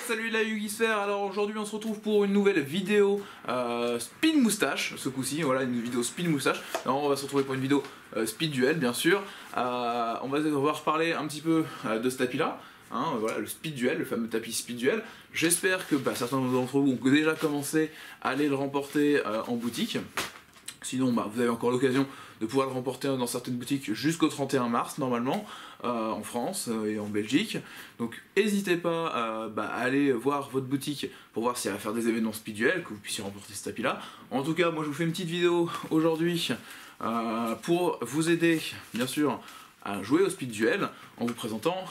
salut la Yugisphère. Alors aujourd'hui on se retrouve pour une nouvelle vidéo Speed Moustache, ce coup-ci, voilà une vidéo Speed Moustache. Alors, on va se retrouver pour une vidéo Speed Duel bien sûr. On va devoir parler un petit peu de ce tapis là, hein, voilà le Speed Duel, le fameux tapis Speed Duel. J'espère que certains d'entre vous ont déjà commencé à aller le remporter en boutique. Sinon, vous avez encore l'occasion de pouvoir le remporter dans certaines boutiques jusqu'au 31 mars, normalement, en France et en Belgique. Donc, n'hésitez pas à aller voir votre boutique pour voir si elle va faire des événements Speed Duel, que vous puissiez remporter ce tapis-là. En tout cas, moi, je vous fais une petite vidéo aujourd'hui pour vous aider, bien sûr, à jouer au Speed Duel en vous présentant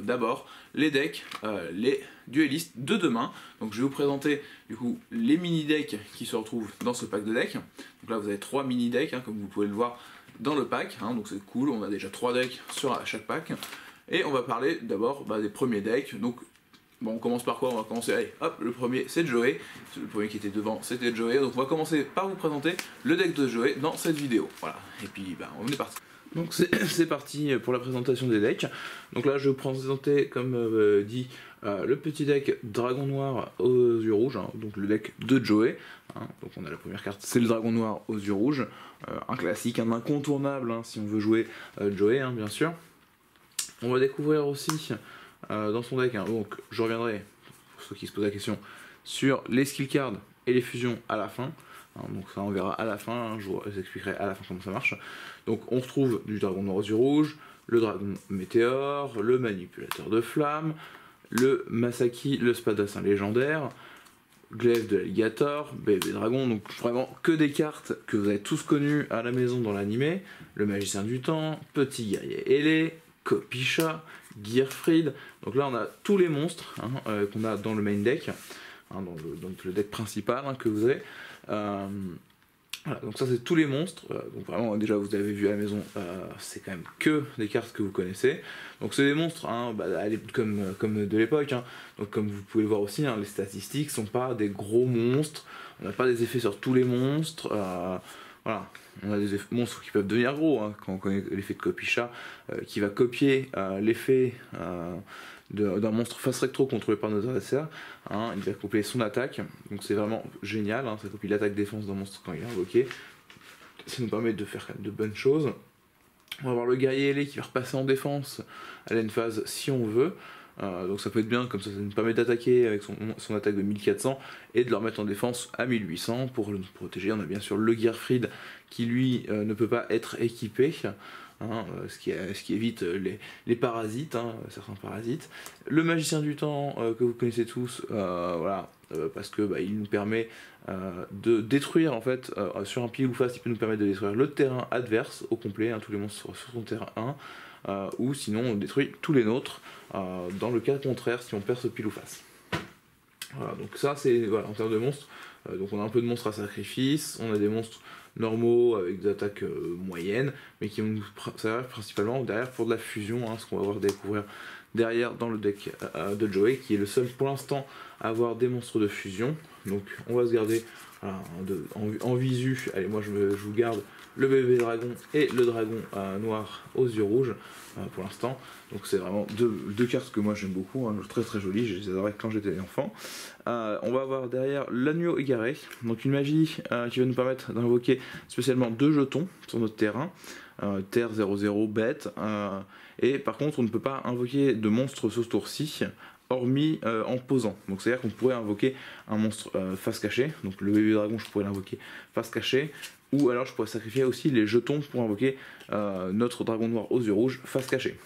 d'abord les decks, les duellistes de demain. Donc je vais vous présenter du coup les mini decks qui se retrouvent dans ce pack de decks. Donc là vous avez 3 mini decks comme vous pouvez le voir dans le pack, donc c'est cool, on a déjà 3 decks sur chaque pack. Et on va parler d'abord des premiers decks. Donc on commence par quoi? On va commencer, allez hop, le premier c'est Joey, le premier qui était devant c'était Joey, donc on va commencer par vous présenter le deck de Joey dans cette vidéo, voilà, et puis on est parti. Donc c'est parti pour la présentation des decks. Donc là je vais vous présenter comme dit le petit deck Dragon Noir aux yeux rouges, donc le deck de Joey. Donc on a la première carte, c'est le Dragon Noir aux yeux rouges, un classique, un incontournable si on veut jouer Joey bien sûr. On va découvrir aussi dans son deck, donc je reviendrai, pour ceux qui se posent la question, sur les skill cards et les fusions à la fin. Donc ça on verra à la fin, je vous expliquerai à la fin comment ça marche. Donc on retrouve du Dragon Noir aux yeux rouges, le Dragon Météore, le Manipulateur de Flammes, le Masaki, le Spadassin légendaire, Glaive de l'Alligator, Bébé Dragon, donc vraiment que des cartes que vous avez tous connues à la maison dans l'animé, le Magicien du Temps, Petit Guerrier Ailé, Kopisha, Gearfried. Donc là on a tous les monstres qu'on a dans le main deck, dans le deck principal que vous avez. Voilà, donc ça c'est tous les monstres, donc vraiment déjà vous avez vu à la maison, c'est quand même que des cartes que vous connaissez. Donc c'est des monstres comme de l'époque, donc comme vous pouvez le voir aussi, les statistiques sont pas des gros monstres, on n'a pas des effets sur tous les monstres, voilà, on a des monstres qui peuvent devenir gros, quand on connaît l'effet de Kopisha, qui va copier l'effet d'un monstre face recto contrôlé par notre adversaire, il va copier son attaque, donc c'est vraiment génial, ça copie l'attaque défense d'un monstre quand il est invoqué, ça nous permet de faire de bonnes choses. On va avoir le guerrier ailé qui va repasser en défense à l'endphase si on veut, donc ça peut être bien, comme ça nous permet d'attaquer avec son attaque de 1400 et de le remettre en défense à 1800 pour nous protéger. On a bien sûr le Gearfried qui lui ne peut pas être équipé, ce qui évite les parasites, certains parasites. Le Magicien du Temps que vous connaissez tous, voilà, parce que il nous permet de détruire en fait sur un pile ou face, il peut nous permettre de détruire le terrain adverse au complet, tous les monstres sur son terrain 1, ou sinon on détruit tous les nôtres dans le cas contraire si on perd ce pile ou face. Voilà, donc ça c'est en termes de monstres. Donc on a un peu de monstres à sacrifice, on a des monstres normaux avec des attaques moyennes, mais qui vont nous servir principalement derrière pour de la fusion, ce qu'on va voir découvrir derrière dans le deck de Joey, qui est le seul pour l'instant à avoir des monstres de fusion. Donc on va se garder en visu, allez moi je vous garde le bébé dragon et le dragon noir aux yeux rouges pour l'instant. Donc c'est vraiment deux cartes que moi j'aime beaucoup, très très jolies, je les adorais quand j'étais enfant. On va avoir derrière l'agneau égaré, donc une magie qui va nous permettre d'invoquer spécialement 2 jetons sur notre terrain, terre 0-0 bête, et par contre on ne peut pas invoquer de monstre ce tour-ci hormis en posant, donc c'est à dire qu'on pourrait invoquer un monstre face cachée, donc le bébé dragon je pourrais l'invoquer face cachée, ou alors je pourrais sacrifier aussi les jetons pour invoquer notre dragon noir aux yeux rouges face cachée.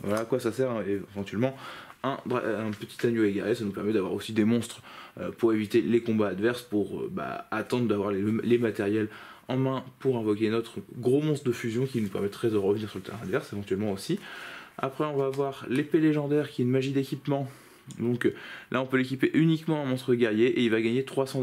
Voilà à quoi ça sert éventuellement un petit agneau égaré. Ça nous permet d'avoir aussi des monstres pour éviter les combats adverses, pour attendre d'avoir les matériels en main pour invoquer notre gros monstre de fusion qui nous permettrait de revenir sur le terrain adverse éventuellement aussi. Après on va avoir l'épée légendaire qui est une magie d'équipement. Donc là on peut l'équiper uniquement en monstre guerrier et il va gagner 300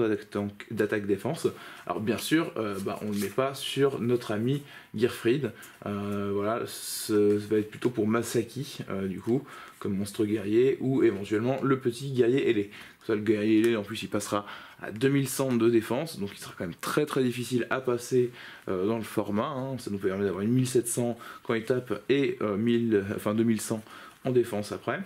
d'attaque défense. Alors bien sûr on ne le met pas sur notre ami Gearfried, voilà, ça va être plutôt pour Masaki du coup comme monstre guerrier, ou éventuellement le petit guerrier ailé. Ça, le guerrier ailé en plus il passera à 2100 de défense, donc il sera quand même très très difficile à passer dans le format, ça nous permet d'avoir une 1700 quand il tape et 2100 en défense après.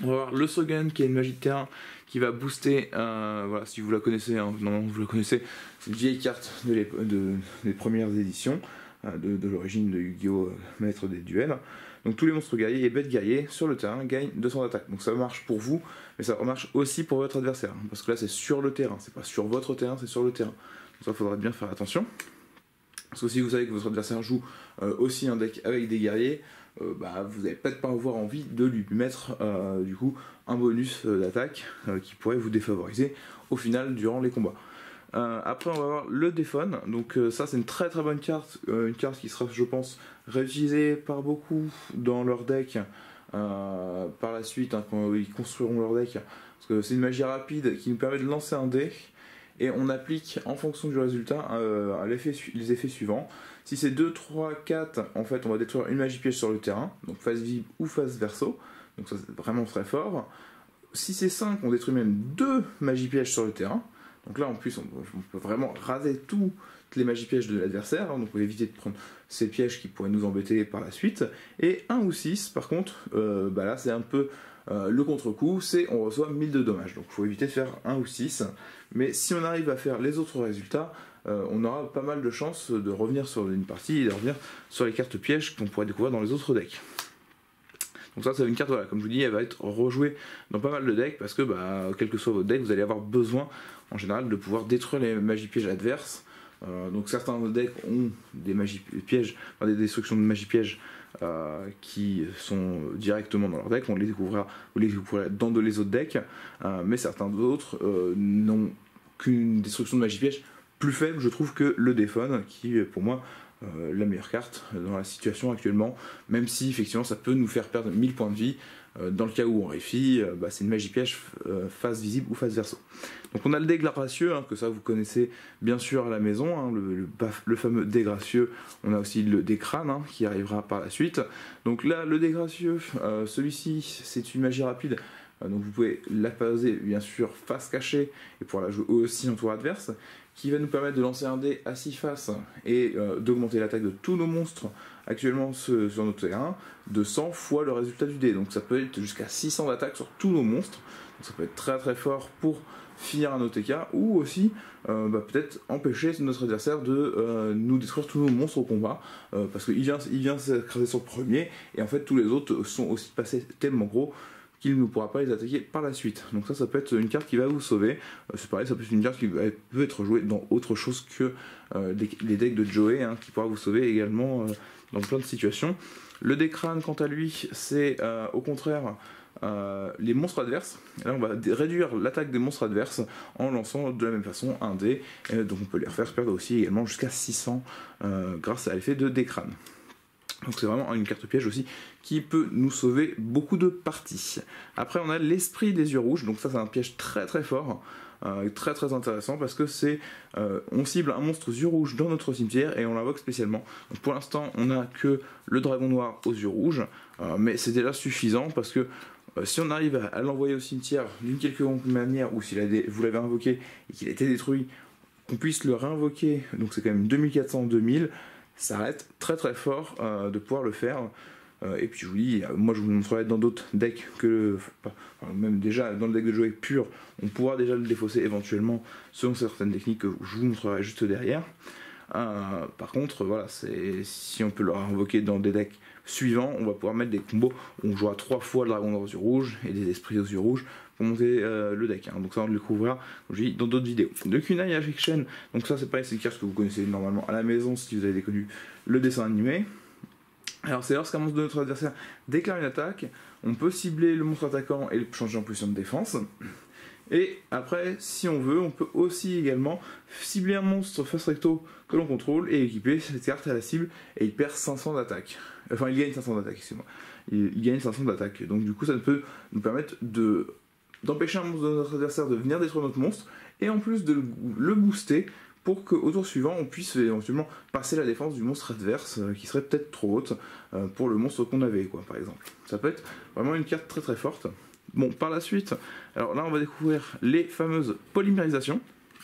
On va voir le Sogun qui est une magie de terrain qui va booster, voilà, si vous la connaissez, hein, normalement vous la connaissez, c'est une vieille carte des premières éditions, de l'origine de Yu-Gi-Oh! Maître des duels. Donc tous les monstres guerriers et bêtes guerriers sur le terrain gagnent 200 d'attaque. Donc ça marche pour vous, mais ça marche aussi pour votre adversaire, hein, parce que là c'est sur le terrain, c'est pas sur votre terrain, c'est sur le terrain. Donc ça il faudra bien faire attention. Parce que si vous savez que votre adversaire joue aussi un deck avec des guerriers, vous n'allez peut-être pas avoir envie de lui mettre du coup un bonus d'attaque qui pourrait vous défavoriser au final durant les combats. Après on va avoir le Déphone, donc ça c'est une très très bonne carte, une carte qui sera je pense réutilisée par beaucoup dans leur deck par la suite, hein, quand ils construiront leur deck, parce que c'est une magie rapide qui nous permet de lancer un dé et on applique en fonction du résultat les effets suivants. Si c'est 2, 3, 4, en fait on va détruire une magie piège sur le terrain, donc face visible ou face verso, donc ça c'est vraiment très fort. Si c'est 5, on détruit même 2 magies pièges sur le terrain, donc là en plus on peut vraiment raser toutes les magies pièges de l'adversaire, hein, donc on peut éviter de prendre ces pièges qui pourraient nous embêter par la suite. Et 1 ou 6 par contre, là c'est un peu le contre-coup, c'est on reçoit 1000 de dommages, donc il faut éviter de faire 1 ou 6, mais si on arrive à faire les autres résultats, on aura pas mal de chances de revenir sur une partie et de revenir sur les cartes pièges qu'on pourrait découvrir dans les autres decks. Donc ça c'est une carte, voilà, comme je vous dis, elle va être rejouée dans pas mal de decks parce que quel que soit votre deck, vous allez avoir besoin en général de pouvoir détruire les magies pièges adverses. Donc certains decks ont des magies pièges, enfin, des destructions de magies pièges qui sont directement dans leur deck, on les découvrira, vous les découvrirez dans les autres decks, mais certains d'autres n'ont qu'une destruction de magie piège plus faible, je trouve, que le Déphone, qui est pour moi la meilleure carte dans la situation actuellement, même si effectivement ça peut nous faire perdre 1000 points de vie dans le cas où on réfie, c'est une magie piège face visible ou face verso. Donc on a le dé gracieux, hein, que ça vous connaissez bien sûr à la maison, hein, le fameux dé gracieux. On a aussi le dé crâne, hein, qui arrivera par la suite. Donc là le dé gracieux, celui-ci c'est une magie rapide. Donc vous pouvez la poser bien sûr face cachée et pouvoir la jouer aussi en tour adverse, qui va nous permettre de lancer un dé à 6 faces et d'augmenter l'attaque de tous nos monstres actuellement sur notre terrain de 100 fois le résultat du dé. Donc ça peut être jusqu'à 600 d'attaque sur tous nos monstres. Donc ça peut être très très fort pour finir un OTK ou aussi peut-être empêcher notre adversaire de nous détruire tous nos monstres au combat parce qu'il vient s'écraser sur le premier et en fait tous les autres sont aussi passés tellement gros qu'il ne pourra pas les attaquer par la suite. Donc ça peut être une carte qui va vous sauver. C'est pareil, ça peut être une carte qui peut être jouée dans autre chose que les decks de Joey, hein, qui pourra vous sauver également dans plein de situations. Le dé crâne, quant à lui, c'est au contraire les monstres adverses. Et là on va réduire l'attaque des monstres adverses en lançant de la même façon un dé. Donc on peut les refaire perdre aussi également jusqu'à 600 grâce à l'effet de dé crâne. Donc c'est vraiment une carte piège aussi qui peut nous sauver beaucoup de parties. Après on a l'esprit des yeux rouges, donc ça c'est un piège très très fort, très très intéressant parce que c'est on cible un monstre aux yeux rouges dans notre cimetière et on l'invoque spécialement. Donc pour l'instant on n'a que le dragon noir aux yeux rouges, mais c'est déjà suffisant parce que si on arrive à l'envoyer au cimetière d'une quelconque manière ou si vous l'avez invoqué et qu'il a été détruit, qu'on puisse le réinvoquer, donc c'est quand même 2400-2000, ça reste très très fort de pouvoir le faire. Et puis je vous dis, moi je vous montrerai dans d'autres decks même déjà dans le deck de Joey pur, on pourra déjà le défausser éventuellement selon certaines techniques que je vous montrerai juste derrière. Par contre, voilà, si on peut le réinvoquer dans des decks suivants, on va pouvoir mettre des combos où on jouera 3 fois le dragon aux yeux rouges et des esprits aux yeux rouges pour monter le deck. Hein. Donc ça on le découvrira, comme je dis, dans d'autres vidéos. Le Kunai Affliction, donc ça c'est pareil, c'est une carte que vous connaissez normalement à la maison si vous avez connu le dessin animé. Alors c'est lorsqu'un monstre de notre adversaire déclare une attaque, on peut cibler le monstre attaquant et le changer en position de défense. Et après, si on veut, on peut aussi également cibler un monstre face recto que l'on contrôle et équiper cette carte à la cible et il perd 500 d'attaque. Enfin, il gagne 500 d'attaque, excusez-moi. Il gagne 500 d'attaque. Donc du coup, ça peut nous permettre d'empêcher un monstre de notre adversaire de venir détruire notre monstre et en plus de le booster pour qu'au tour suivant, on puisse éventuellement passer la défense du monstre adverse qui serait peut-être trop haute pour le monstre qu'on avait, quoi, par exemple. Ça peut être vraiment une carte très très forte. Bon, par la suite, alors là on va découvrir les fameuses polymérisations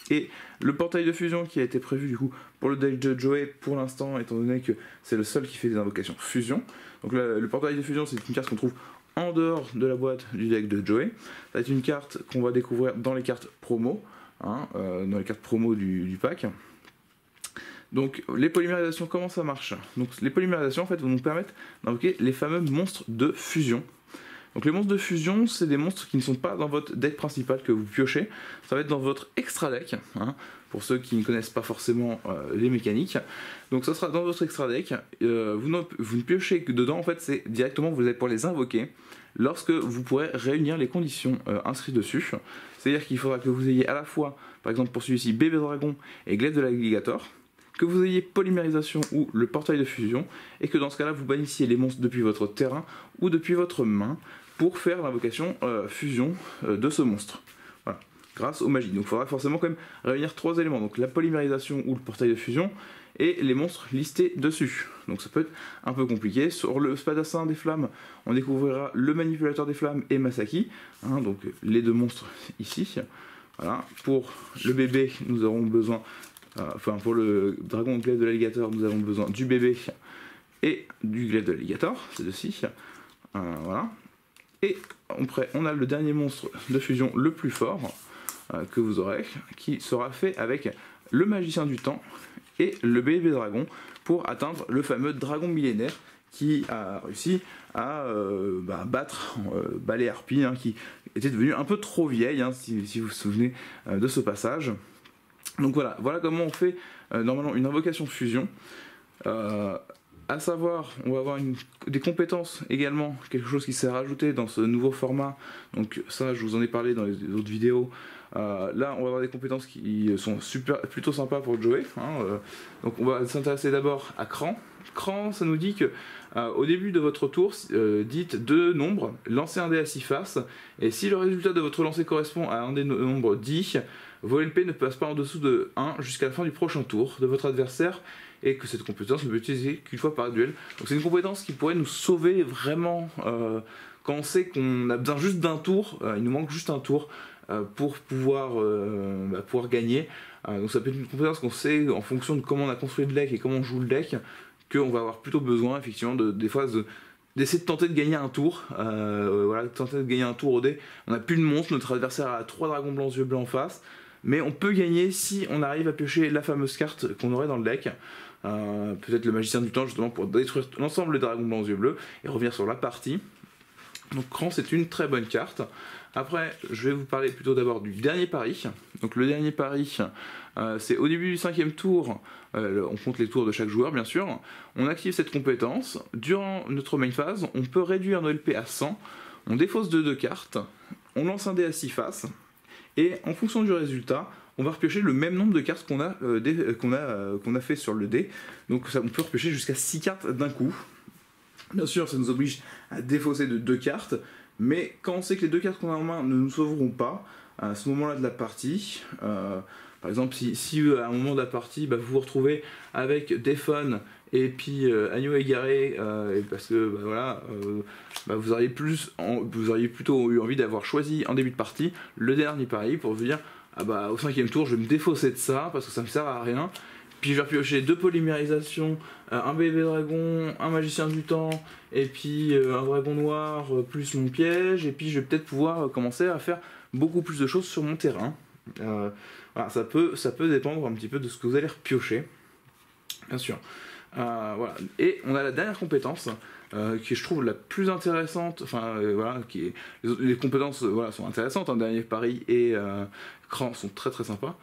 et le portail de fusion qui a été prévu du coup pour le deck de Joey pour l'instant, étant donné que c'est le seul qui fait des invocations fusion. Donc là, le portail de fusion c'est une carte qu'on trouve en dehors de la boîte du deck de Joey. Ça va être une carte qu'on va découvrir dans les cartes promo, hein, dans les cartes promo du pack. Donc les polymérisations, comment ça marche? Donc les polymérisations en fait vont nous permettre d'invoquer les fameux monstres de fusion. Donc les monstres de fusion, c'est des monstres qui ne sont pas dans votre deck principal que vous piochez, ça va être dans votre extra deck, hein, pour ceux qui ne connaissent pas forcément les mécaniques. Donc ça sera dans votre extra deck, vous ne piochez que dedans, en fait c'est directement vous allez pouvoir les invoquer lorsque vous pourrez réunir les conditions inscrites dessus. C'est-à-dire qu'il faudra que vous ayez à la fois, par exemple pour celui-ci, Bébé Dragon et Glaive de l'Alligator, que vous ayez polymérisation ou le portail de fusion, et que dans ce cas-là vous bannissiez les monstres depuis votre terrain ou depuis votre main pour faire l'invocation fusion de ce monstre. Voilà, grâce aux magies. Donc il faudra forcément quand même réunir 3 éléments, donc la polymérisation ou le portail de fusion, et les monstres listés dessus. Donc ça peut être un peu compliqué. Sur le spadassin des flammes, on découvrira le manipulateur des flammes et Masaki, hein, donc les 2 monstres ici. Voilà. Pour le bébé, nous aurons besoin... Enfin, pour le dragon glaive de l'alligator, nous avons besoin du bébé et du glaive de l'alligator, ces deux-ci. Voilà. Et après, on a le dernier monstre de fusion le plus fort que vous aurez, qui sera fait avec le magicien du temps et le bébé dragon pour atteindre le fameux dragon millénaire qui a réussi à battre les harpies, hein, qui était devenue un peu trop vieille, hein, si vous vous souvenez de ce passage. Donc voilà comment on fait normalement une invocation fusion. À savoir, on va avoir des compétences également, quelque chose qui s'est rajouté dans ce nouveau format. Donc ça, je vous en ai parlé dans les autres vidéos. Là, on va avoir des compétences qui sont plutôt sympas pour Joey. Hein, donc on va s'intéresser d'abord à Cran. Cran, ça nous dit que au début de votre tour, dites 2 nombres, lancez un dé à 6 faces, et si le résultat de votre lancer correspond à un des nombres dit, vos LP ne passent pas en dessous de 1 jusqu'à la fin du prochain tour de votre adversaire, et que cette compétence ne peut être utilisée qu'une fois par duel. Donc c'est une compétence qui pourrait nous sauver vraiment quand on sait qu'on a besoin juste d'un tour, il nous manque juste un tour pour pouvoir gagner. Donc ça peut être une compétence qu'on sait en fonction de comment on a construit le deck et comment on joue le deck, qu'on va avoir plutôt besoin effectivement des fois d'essayer de tenter de gagner un tour, voilà, tenter de gagner un tour au dé. On n'a plus de monstre, notre adversaire a 3 dragons blancs yeux bleus en face, mais on peut gagner si on arrive à piocher la fameuse carte qu'on aurait dans le deck, peut-être le magicien du temps justement pour détruire l'ensemble des dragons blancs yeux bleus et revenir sur la partie. Donc Cran, c'est une très bonne carte. Après, je vais vous parler plutôt d'abord du dernier pari. Donc le dernier pari, c'est au début du 5e tour, on compte les tours de chaque joueur bien sûr, on active cette compétence. Durant notre main phase, on peut réduire nos LP à 100, on défausse de 2 cartes, on lance un dé à 6 faces, et en fonction du résultat, on va repiocher le même nombre de cartes qu'on a fait sur le dé. Donc ça, on peut repiocher jusqu'à 6 cartes d'un coup. Bien sûr, ça nous oblige à défausser de 2 cartes, mais quand on sait que les 2 cartes qu'on a en main ne nous sauveront pas, à ce moment-là de la partie, par exemple, si à un moment de la partie, vous vous retrouvez avec Defon et puis Agneau égaré, parce que vous auriez plutôt eu envie d'avoir choisi en début de partie le dernier pari pour vous dire au 5e tour je vais me défausser de ça parce que ça me sert à rien. Puis je vais repiocher 2 polymérisations, un bébé dragon, un magicien du temps, et puis un dragon noir plus mon piège, et puis je vais peut-être pouvoir commencer à faire beaucoup plus de choses sur mon terrain. Voilà, ça peut dépendre un petit peu de ce que vous allez repiocher, bien sûr. Voilà. Et on a la dernière compétence qui je trouve la plus intéressante, voilà, les compétences sont intéressantes, dernier pari et Cran sont très très sympas.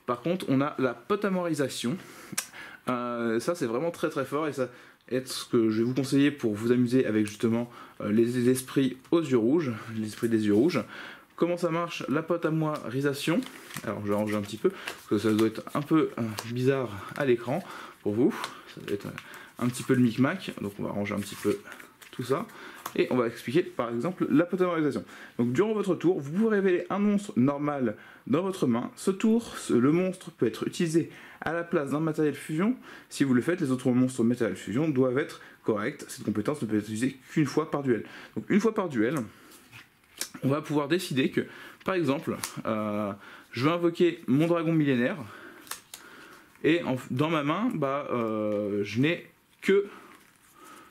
Par contre, on a la potamorisation. Ça, c'est vraiment très très fort et ça est ce que je vais vous conseiller pour vous amuser avec justement les esprits aux yeux rouges, l'esprit des yeux rouges. Comment ça marche la potamorisation? Alors, je vais ranger un petit peu parce que ça doit être un peu bizarre à l'écran pour vous. Ça doit être un petit peu le micmac. Donc, on va ranger un petit peu tout ça. Et on va expliquer par exemple la potamorisation. Donc durant votre tour, vous pouvez révéler un monstre normal dans votre main. Ce tour, le monstre peut être utilisé à la place d'un matériel fusion. Si vous le faites, les autres monstres matériel fusion doivent être corrects. Cette compétence ne peut être utilisée qu'une fois par duel. Donc une fois par duel, on va pouvoir décider que, par exemple, je vais invoquer mon dragon millénaire. Et dans ma main, je n'ai que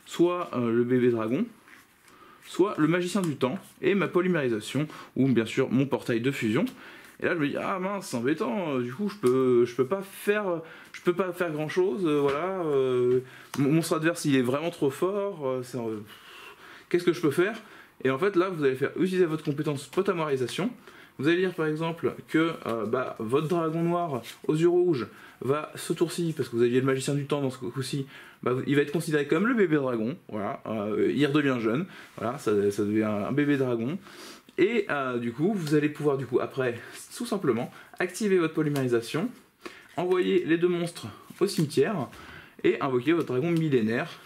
soit le bébé dragon, soit le magicien du temps et ma polymérisation, ou bien sûr mon portail de fusion. Et là je me dis ah mince c'est embêtant, du coup je peux pas faire grand chose, voilà, mon monstre adverse il est vraiment trop fort, qu'est-ce que je peux faire? Et en fait là vous allez faire utiliser votre compétence potamorisation. Vous allez dire par exemple que votre dragon noir aux yeux rouges va ce tour-ci, parce que vous aviez le magicien du temps dans ce coup-ci, il va être considéré comme le bébé dragon, voilà, il redevient jeune, voilà, ça devient un bébé dragon. Et du coup, vous allez pouvoir après, tout simplement, activer votre polymérisation, envoyer les deux monstres au cimetière, et invoquer votre dragon millénaire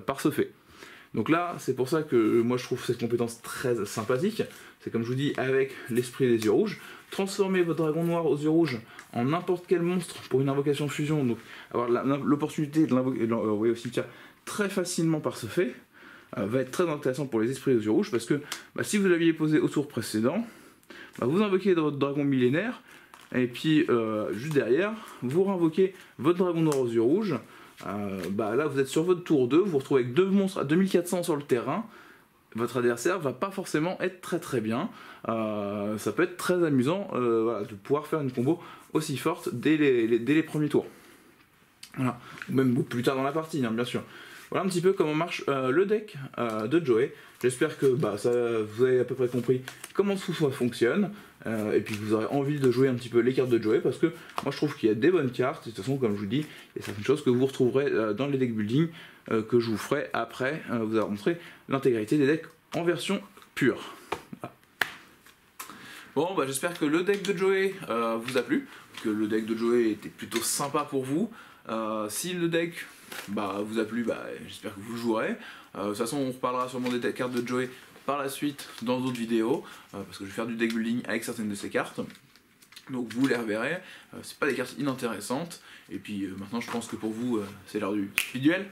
par ce fait. Donc là, c'est pour ça que moi je trouve cette compétence très sympathique. C'est comme je vous dis, avec l'esprit des yeux rouges, transformer votre dragon noir aux yeux rouges en n'importe quel monstre pour une invocation fusion, donc avoir l'opportunité de l'envoyer au cimetière très facilement par ce fait, va être très intéressant pour les esprits aux yeux rouges, parce que si vous l'aviez posé au tour précédent, vous invoquez votre dragon millénaire, et puis juste derrière, vous réinvoquez votre dragon noir aux yeux rouges. Là vous êtes sur votre tour 2, vous vous retrouvez avec deux monstres à 2400 sur le terrain. Votre adversaire va pas forcément être très bien, ça peut être très amusant voilà, de pouvoir faire une combo aussi forte dès les premiers tours. Voilà. Ou même plus tard dans la partie, hein, bien sûr. Voilà un petit peu comment marche le deck de Joey. J'espère que vous avez à peu près compris comment tout ça fonctionne, et puis que vous aurez envie de jouer un petit peu les cartes de Joey, parce que moi je trouve qu'il y a des bonnes cartes. De toute façon, comme je vous dis, il y a certaines choses que vous retrouverez dans les deck building que je vous ferai après vous avoir montré l'intégralité des decks en version pure. Voilà. Bon, j'espère que le deck de Joey vous a plu, que le deck de Joey était plutôt sympa pour vous. Si le deck vous a plu, j'espère que vous le jouerez. De toute façon, on reparlera sûrement des cartes de Joey par la suite dans d'autres vidéos, parce que je vais faire du deck building avec certaines de ces cartes. Donc vous les reverrez, c'est pas des cartes inintéressantes. Et puis maintenant je pense que pour vous c'est l'heure du duel.